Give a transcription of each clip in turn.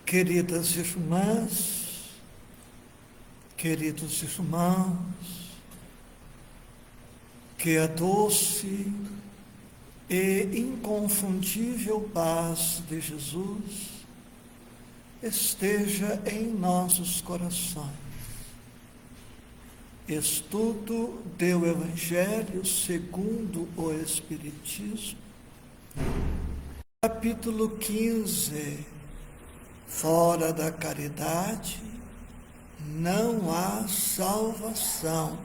Queridas irmãs, queridos irmãos, que a doce e inconfundível paz de Jesus esteja em nossos corações. Estudo do Evangelho segundo o Espiritismo, capítulo 15. Fora da caridade não há salvação.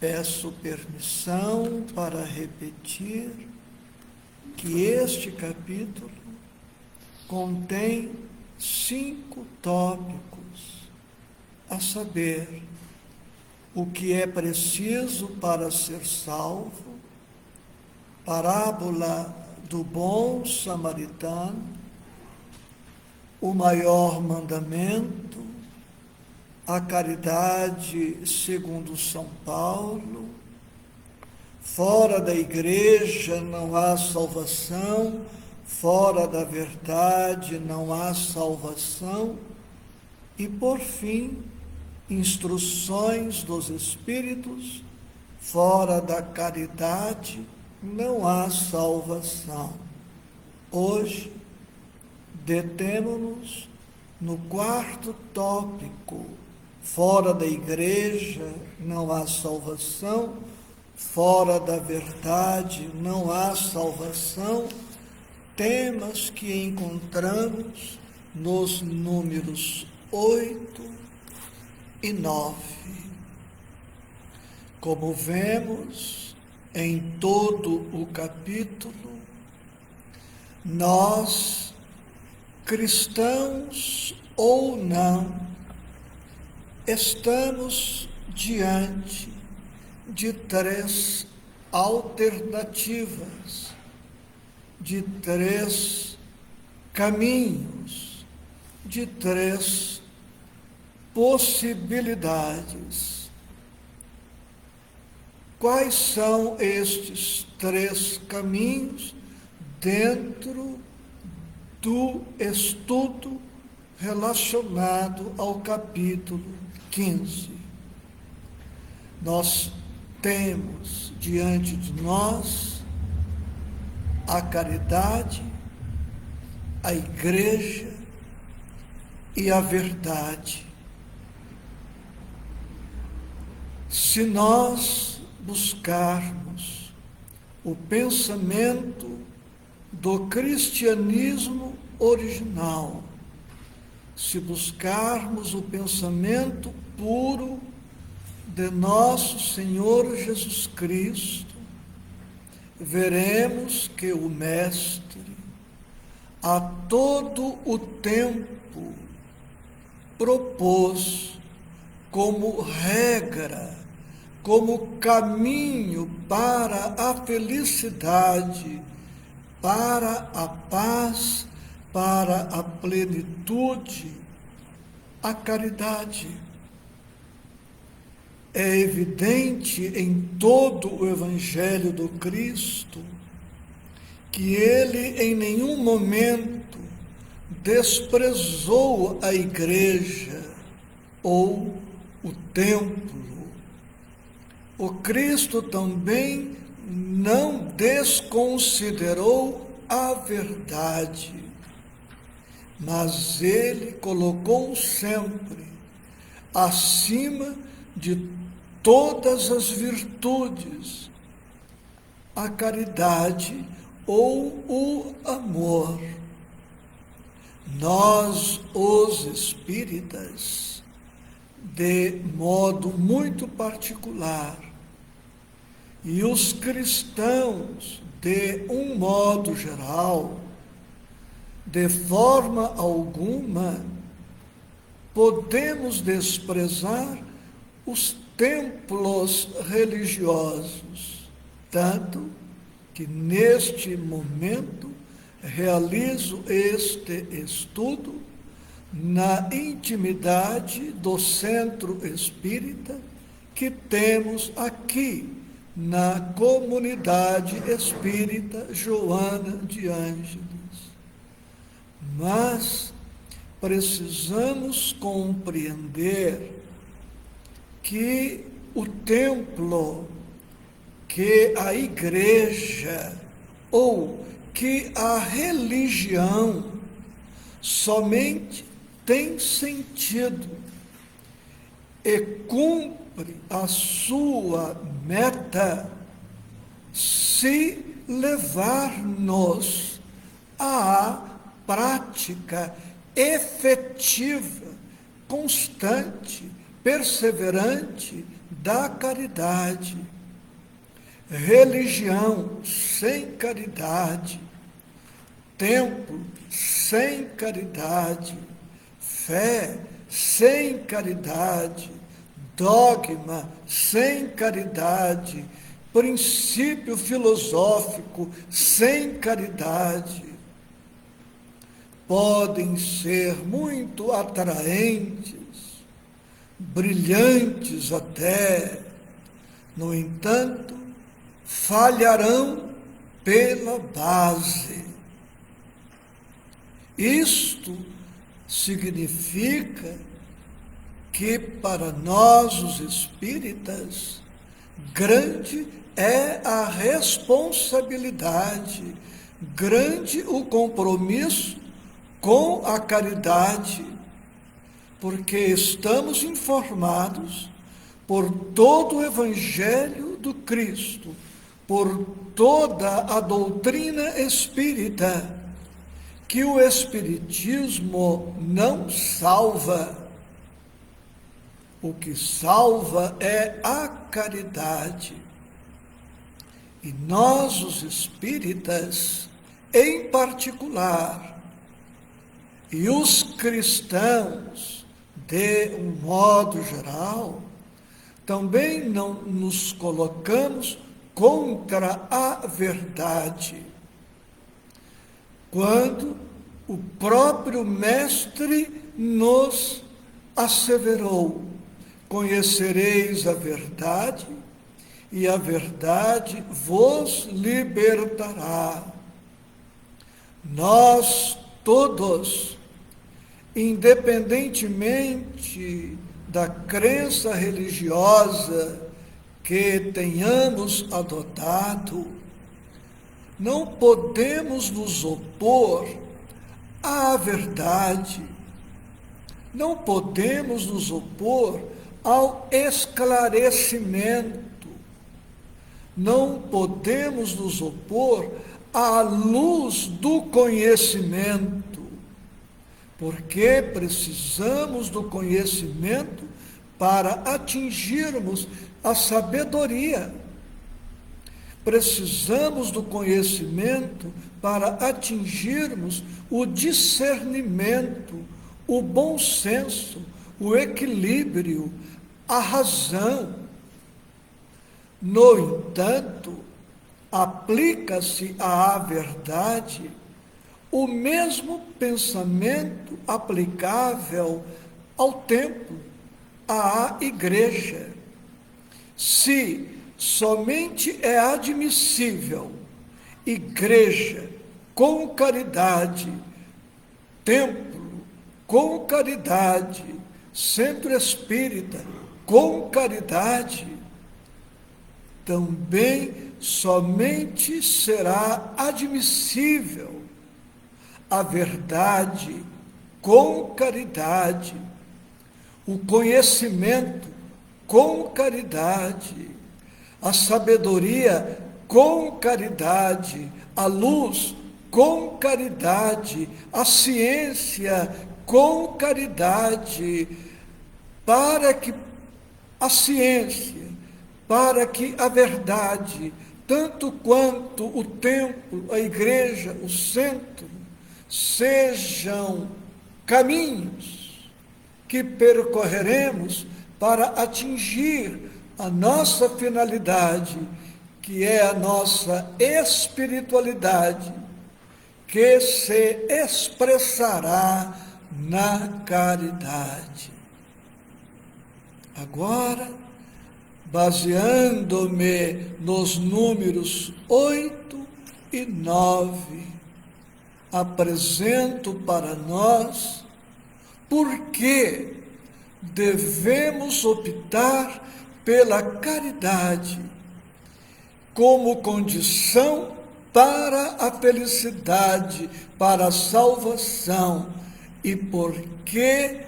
Peço permissão para repetir que este capítulo contém 5 tópicos, a saber, o que é preciso para ser salvo, parábola do bom samaritano, o maior mandamento, a caridade segundo São Paulo, fora da igreja não há salvação, fora da verdade não há salvação, e por fim, instruções dos Espíritos, fora da caridade não há salvação. Hoje, detemo-nos no 4º tópico, fora da igreja não há salvação, fora da verdade não há salvação, temas que encontramos nos números 8 e 9. Como vemos em todo o capítulo, nós, cristãos ou não, estamos diante de 3 alternativas, de 3 caminhos, de 3 possibilidades. Quais são estes 3 caminhos dentro do estudo relacionado ao capítulo 15. Nós temos diante de nós a caridade, a igreja e a verdade. Se nós buscarmos o pensamento do cristianismo original, se buscarmos o pensamento puro de nosso Senhor Jesus Cristo, veremos que o Mestre, a todo o tempo, propôs como regra, como caminho para a felicidade, para a paz, para a plenitude, a caridade. É evidente em todo o Evangelho do Cristo que ele em nenhum momento desprezou a igreja ou o templo. O Cristo também não desconsiderou a verdade, mas ele colocou sempre acima de todas as virtudes a caridade ou o amor. Nós, os espíritas, de modo muito particular, e os cristãos, de um modo geral, de forma alguma, podemos desprezar os templos religiosos, tanto que neste momento realizo este estudo na intimidade do Centro Espírita que temos aqui na Comunidade Espírita Joana de Ângeles. mas precisamos compreender que o templo, que a igreja ou que a religião somente tem sentido e cumpre a sua meta se levar-nos à prática efetiva, constante, perseverante da caridade. Religião sem caridade, templo sem caridade, fé sem caridade, dogma sem caridade, princípio filosófico sem caridade, podem ser muito atraentes, brilhantes até, no entanto, falharão pela base. Isto significa que para nós, os espíritas, grande é a responsabilidade, grande o compromisso com a caridade, porque estamos informados por todo o Evangelho do Cristo, por toda a doutrina espírita, que o Espiritismo não salva. O que salva é a caridade. E nós, os espíritas, em particular, e os cristãos, de um modo geral, também não nos colocamos contra a verdade. Quando o próprio Mestre nos asseverou: conhecereis a verdade, e a verdade vos libertará. Nós todos, independentemente da crença religiosa que tenhamos adotado, não podemos nos opor à verdade, não podemos nos opor ao esclarecimento, não podemos nos opor à luz do conhecimento, porque precisamos do conhecimento para atingirmos a sabedoria. Precisamos do conhecimento para atingirmos o discernimento, o bom senso, o equilíbrio, a razão. No entanto, aplica-se à verdade o mesmo pensamento aplicável ao templo, à igreja. Se somente é admissível igreja com caridade, templo com caridade, centro espírita com caridade, também somente será admissível a verdade com caridade, o conhecimento com caridade, a sabedoria com caridade, a luz com caridade, a ciência com caridade, para que a ciência, para que a verdade, tanto quanto o templo, a igreja, o centro, sejam caminhos que percorreremos para atingir a nossa finalidade, que é a nossa espiritualidade, que se expressará na caridade. Agora, baseando-me nos números 8 e 9, apresento para nós por que devemos optar pela caridade como condição para a felicidade, para a salvação, e por que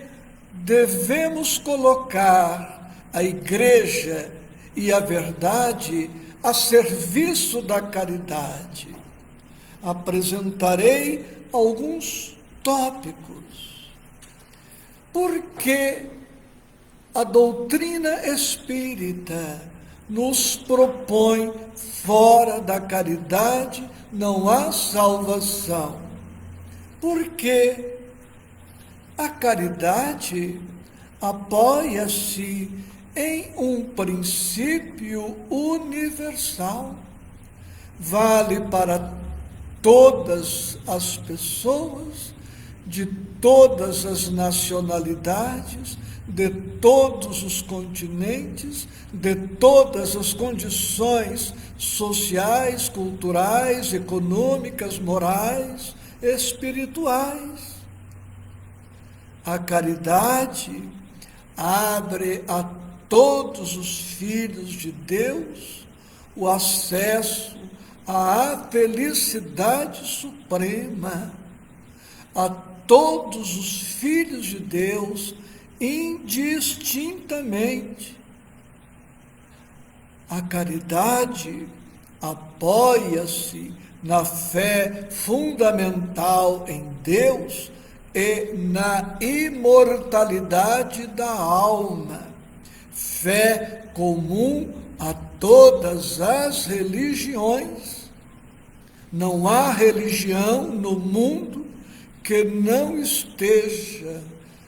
devemos colocar a Igreja e a verdade a serviço da caridade. Apresentarei alguns tópicos. Por que a doutrina espírita nos propõe fora da caridade não há salvação? Porque a caridade apoia-se em um princípio universal. Vale para todas as pessoas, de todas as nacionalidades, de todos os continentes, de todas as condições sociais, culturais, econômicas, morais, espirituais. A caridade abre a todos os filhos de Deus o acesso à felicidade suprema, a todos os filhos de Deus indistintamente. A caridade apoia-se na fé fundamental em Deus e na imortalidade da alma, fé comum a todas as religiões. Não há religião no mundo que não esteja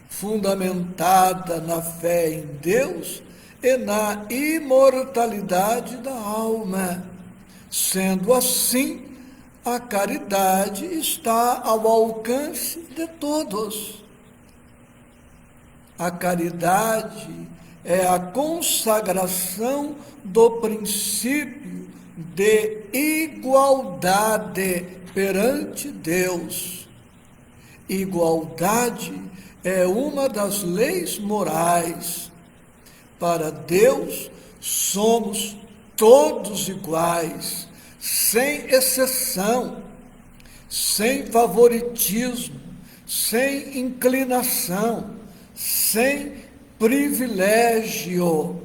fundamentada na fé em Deus e na imortalidade da alma. Sendo assim, a caridade está ao alcance de todos. A caridade é a consagração do princípio de igualdade perante Deus. Igualdade é uma das leis morais. Para Deus, somos todos iguais, sem exceção, sem favoritismo, sem inclinação, sem privilégio.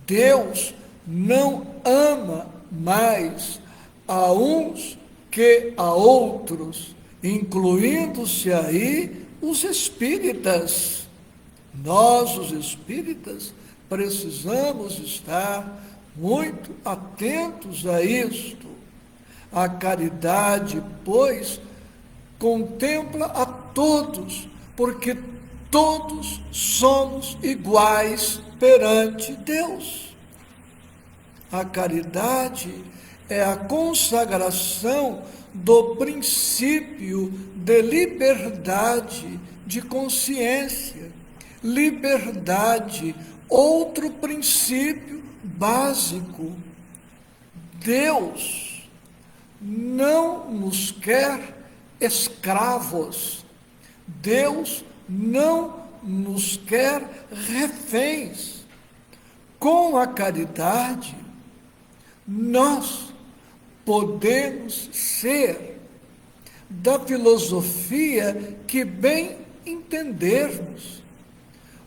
Deus não ama mais a uns que a outros, incluindo-se aí os espíritas. Nós, os espíritas, precisamos estar muito atentos a isto. A caridade, pois, contempla a todos, porque todos somos iguais perante Deus. A caridade é a consagração do princípio de liberdade de consciência. Liberdade, outro princípio básico. Deus não nos quer escravos. Deus não nos quer reféns. Com a caridade, nós podemos ser da filosofia que bem entendermos.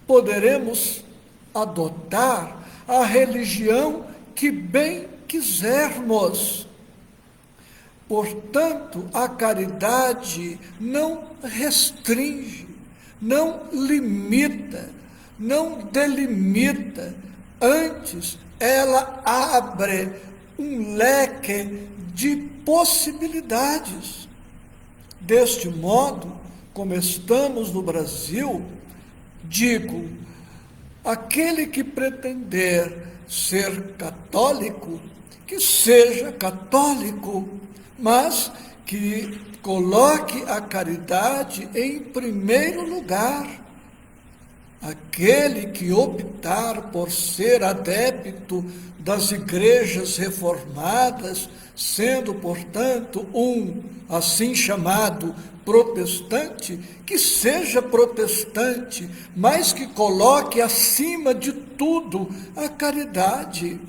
Poderemos adotar a religião que bem quisermos. Portanto, a caridade não restringe, não limita, não delimita, antes ela abre um leque de possibilidades. Deste modo, como estamos no Brasil, digo, aquele que pretender ser católico, que seja católico, mas que coloque a caridade em primeiro lugar. Aquele que optar por ser adepto das igrejas reformadas, sendo, portanto, um assim chamado protestante, que seja protestante, mas que coloque acima de tudo a caridade.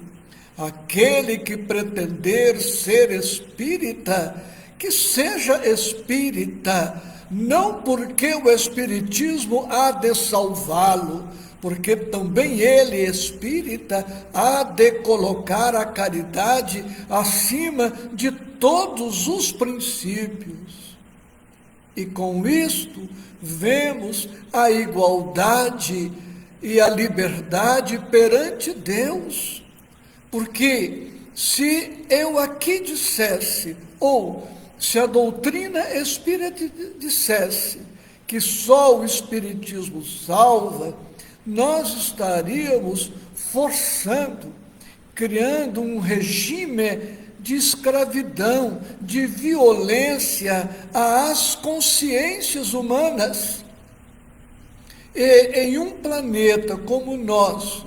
Aquele que pretender ser espírita, que seja espírita, não porque o espiritismo há de salvá-lo, porque também ele, espírita, há de colocar a caridade acima de todos os princípios. E com isto, vemos a igualdade e a liberdade perante Deus. Porque se eu aqui dissesse, ou se a doutrina espírita dissesse que só o Espiritismo salva, nós estaríamos forçando, criando um regime de escravidão, de violência às consciências humanas. E em um planeta como o nosso,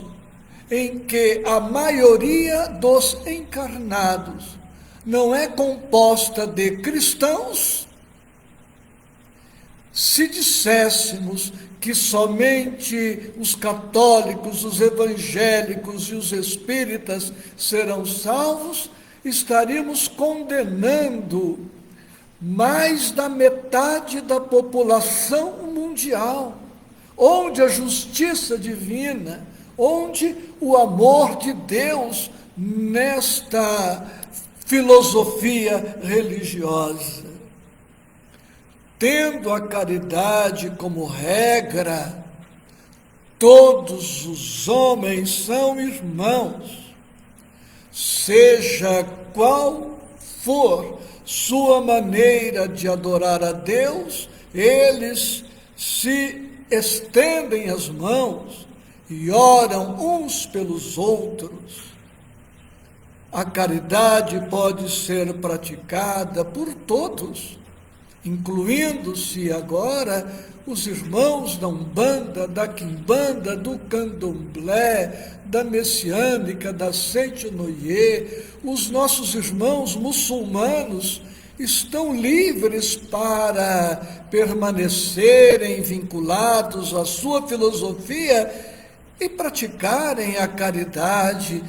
em que a maioria dos encarnados não é composta de cristãos, se disséssemos que somente os católicos, os evangélicos e os espíritas serão salvos, estaríamos condenando mais da metade da população mundial, onde a justiça divina, onde o amor de Deus nesta filosofia religiosa. Tendo a caridade como regra, todos os homens são irmãos, seja qual for sua maneira de adorar a Deus, eles se estendem as mãos e oram uns pelos outros. A caridade pode ser praticada por todos, incluindo-se agora os irmãos da Umbanda, da Quimbanda, do Candomblé, da Messiânica, da Sainte-Noyer. Os nossos irmãos muçulmanos estão livres para permanecerem vinculados à sua filosofia e praticarem a caridade,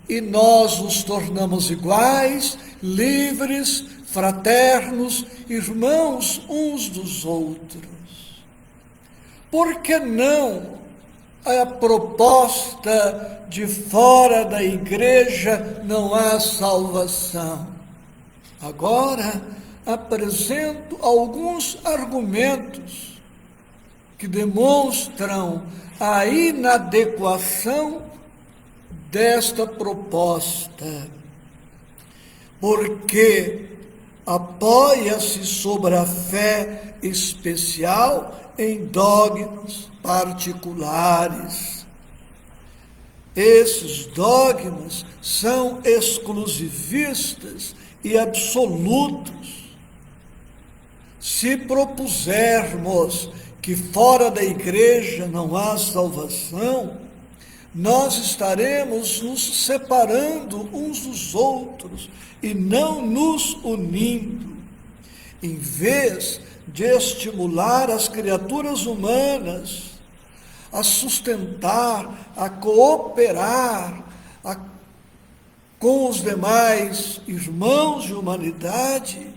e nós nos tornamos iguais, livres, fraternos, irmãos uns dos outros. Por que não a proposta de fora da igreja não há salvação? Agora apresento alguns argumentos que demonstram a inadequação desta proposta, porque apoia-se sobre a fé especial em dogmas particulares. Esses dogmas são exclusivistas e absolutos. Se propusermos que fora da igreja não há salvação, nós estaremos nos separando uns dos outros e não nos unindo. Em vez de estimular as criaturas humanas a sustentar, a cooperar com os demais irmãos de humanidade,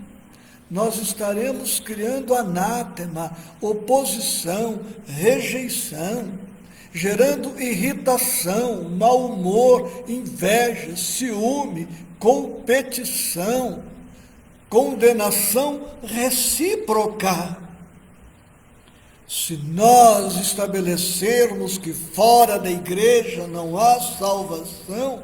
nós estaremos criando anátema, oposição, rejeição, gerando irritação, mau humor, inveja, ciúme, competição, condenação recíproca. Se nós estabelecermos que fora da igreja não há salvação,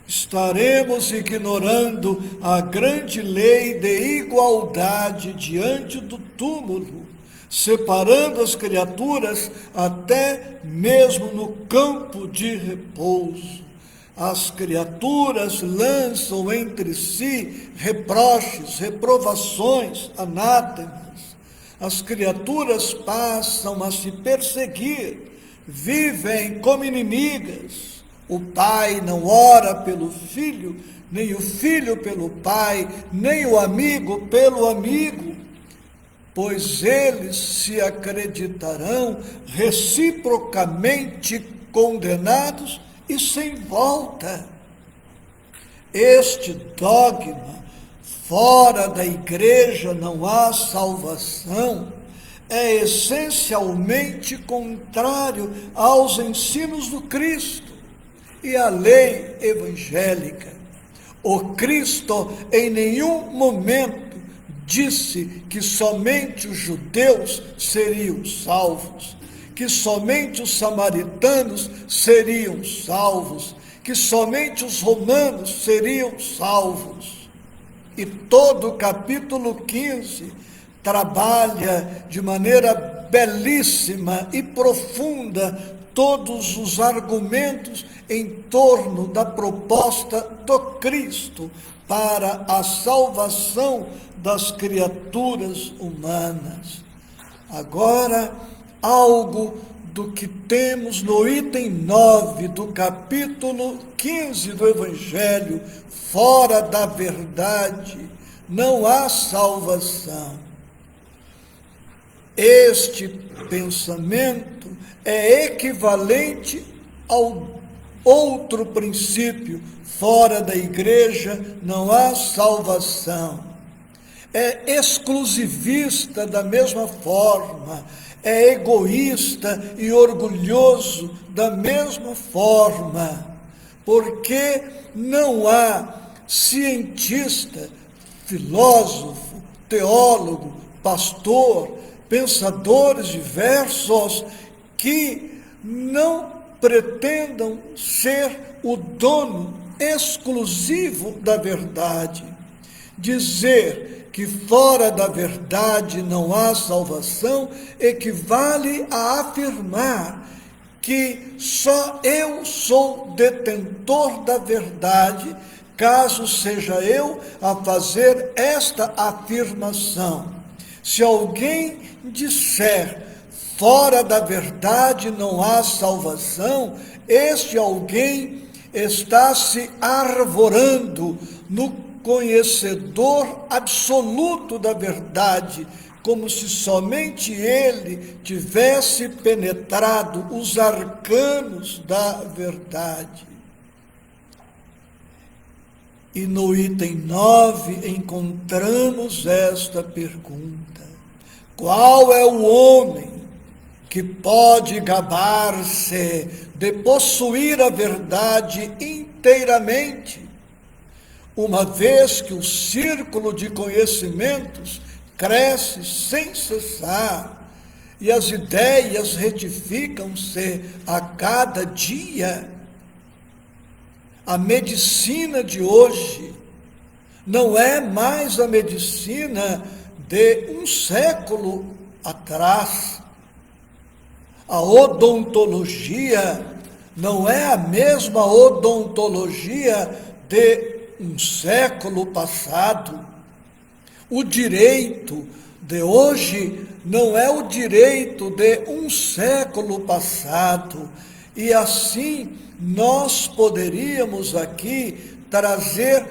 estaremos ignorando a grande lei de igualdade diante do túmulo, separando as criaturas até mesmo no campo de repouso. As criaturas lançam entre si reproches, reprovações, anátemas. As criaturas passam a se perseguir, vivem como inimigas. O pai não ora pelo filho, nem o filho pelo pai, nem o amigo pelo amigo, pois eles se acreditarão reciprocamente condenados e sem volta. Este dogma, fora da igreja não há salvação, é essencialmente contrário aos ensinos do Cristo e à lei evangélica. O Cristo em nenhum momento disse que somente os judeus seriam salvos, que somente os samaritanos seriam salvos, que somente os romanos seriam salvos. E todo o capítulo 15 trabalha de maneira belíssima e profunda todos os argumentos em torno da proposta do Cristo para a salvação das criaturas humanas. Agora, algo do que temos no item 9 do capítulo 15 do Evangelho: fora da verdade não há salvação. Este pensamento é equivalente ao outro princípio: fora da igreja não há salvação. É exclusivista da mesma forma, é egoísta e orgulhoso da mesma forma, porque não há cientista, filósofo, teólogo, pastor, pensadores diversos que não pretendam ser o dono exclusivo da verdade. Dizer que fora da verdade não há salvação equivale a afirmar que só eu sou detentor da verdade, caso seja eu a fazer esta afirmação. Se alguém disser fora da verdade não há salvação, este alguém está se arvorando no conhecedor absoluto da verdade, como se somente ele tivesse penetrado os arcanos da verdade. E no item 9 encontramos esta pergunta: qual é o homem que pode gabar-se de possuir a verdade inteiramente, uma vez que o círculo de conhecimentos cresce sem cessar e as ideias retificam-se a cada dia? A medicina de hoje não é mais a medicina de um século atrás. A odontologia não é a mesma odontologia de um século passado. O direito de hoje não é o direito de um século passado. E assim nós poderíamos aqui trazer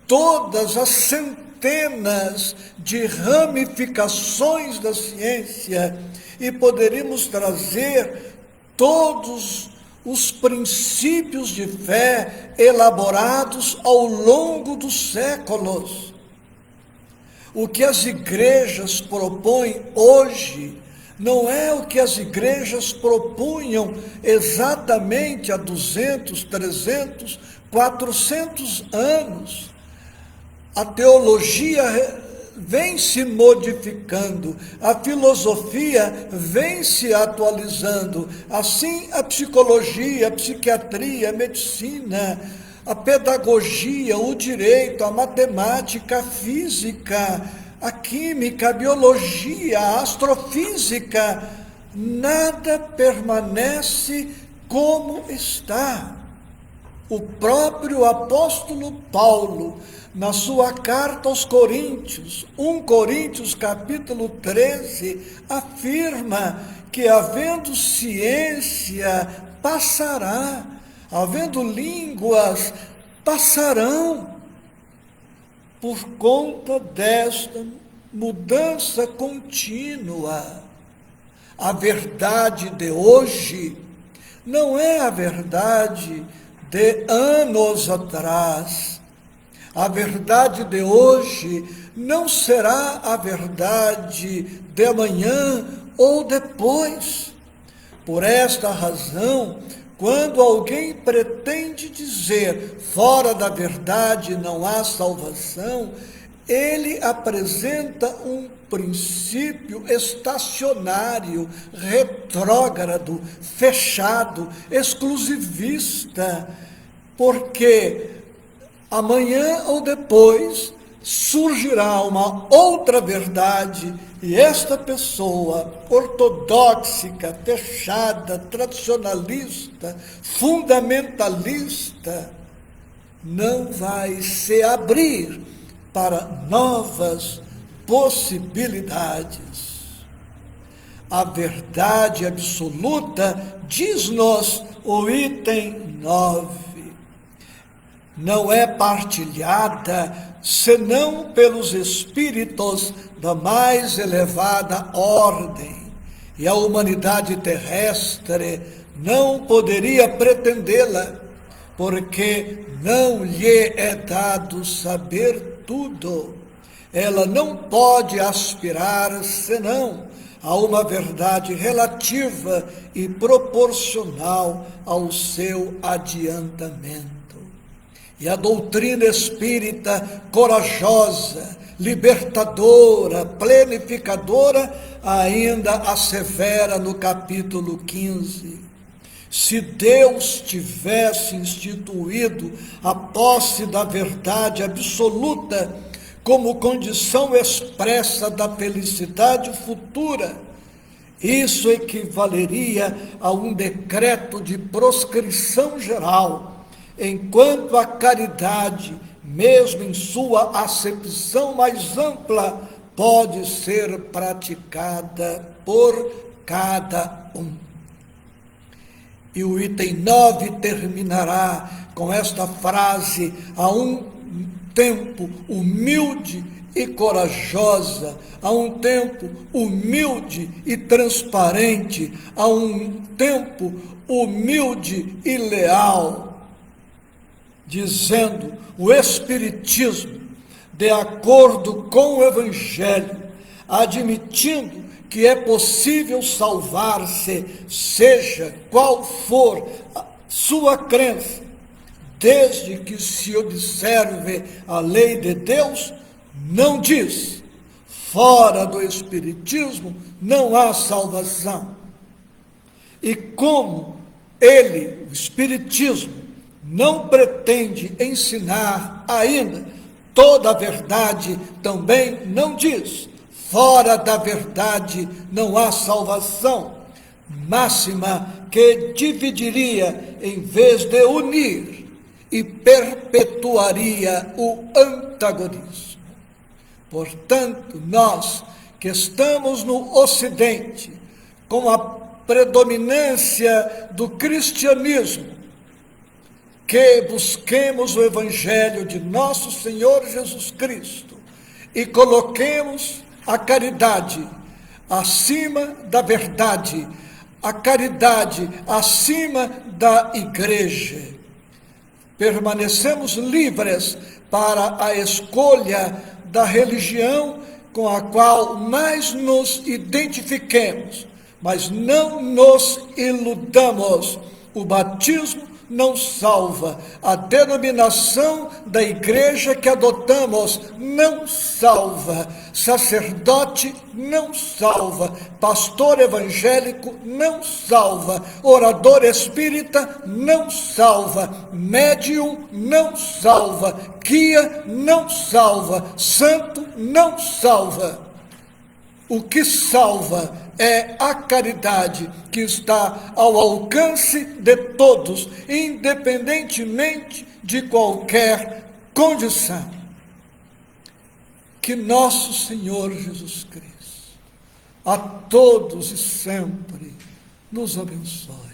todas as centenas de ramificações da ciência e poderíamos trazer todos os princípios de fé elaborados ao longo dos séculos. O que as igrejas propõem hoje não é o que as igrejas propunham exatamente há 200, 300, 400 anos. A teologia vem se modificando, a filosofia vem se atualizando, assim a psicologia, a psiquiatria, a medicina, a pedagogia, o direito, a matemática, a física, a química, a biologia, a astrofísica, nada permanece como está. O próprio apóstolo Paulo, na sua carta aos Coríntios, 1 Coríntios capítulo 13, afirma que havendo ciência, passará, havendo línguas, passarão, por conta desta mudança contínua. A verdade de hoje não é a verdade de anos atrás. A verdade de hoje não será a verdade de amanhã ou depois. Por esta razão, quando alguém pretende dizer fora da verdade não há salvação, ele apresenta um princípio estacionário, retrógrado, fechado, exclusivista, porque amanhã ou depois surgirá uma outra verdade e esta pessoa ortodoxa, fechada, tradicionalista, fundamentalista, não vai se abrir para novas possibilidades. A verdade absoluta, diz-nos o item 9, não é partilhada senão pelos espíritos da mais elevada ordem, e a humanidade terrestre não poderia pretendê-la, porque não lhe é dado saber tudo. Ela não pode aspirar senão a uma verdade relativa e proporcional ao seu adiantamento. E a doutrina espírita, corajosa, libertadora, plenificadora, ainda assevera no capítulo 15. Se Deus tivesse instituído a posse da verdade absoluta como condição expressa da felicidade futura, isso equivaleria a um decreto de proscrição geral, enquanto a caridade, mesmo em sua acepção mais ampla, pode ser praticada por cada um. E o item 9 terminará com esta frase: a um tempo humilde e corajosa, a um tempo humilde e transparente, a um tempo humilde e leal, dizendo o Espiritismo, de acordo com o Evangelho, admitindo que é possível salvar-se, seja qual for a sua crença, desde que se observe a lei de Deus, não diz, fora do Espiritismo não há salvação. E como ele, o Espiritismo, não pretende ensinar ainda toda a verdade, também não diz, fora da verdade não há salvação, máxima que dividiria em vez de unir e perpetuaria o antagonismo. Portanto, nós que estamos no Ocidente, com a predominância do cristianismo, que busquemos o Evangelho de nosso Senhor Jesus Cristo e coloquemos a caridade acima da verdade, a caridade acima da igreja. Permanecemos livres para a escolha da religião com a qual mais nos identifiquemos, mas não nos iludamos. O batismo não salva, a denominação da igreja que adotamos não salva, sacerdote não salva, pastor evangélico não salva, orador espírita não salva, médium não salva, guia não salva, santo não salva. O que salva é a caridade, que está ao alcance de todos, independentemente de qualquer condição. que nosso Senhor Jesus Cristo, a todos e sempre, nos abençoe.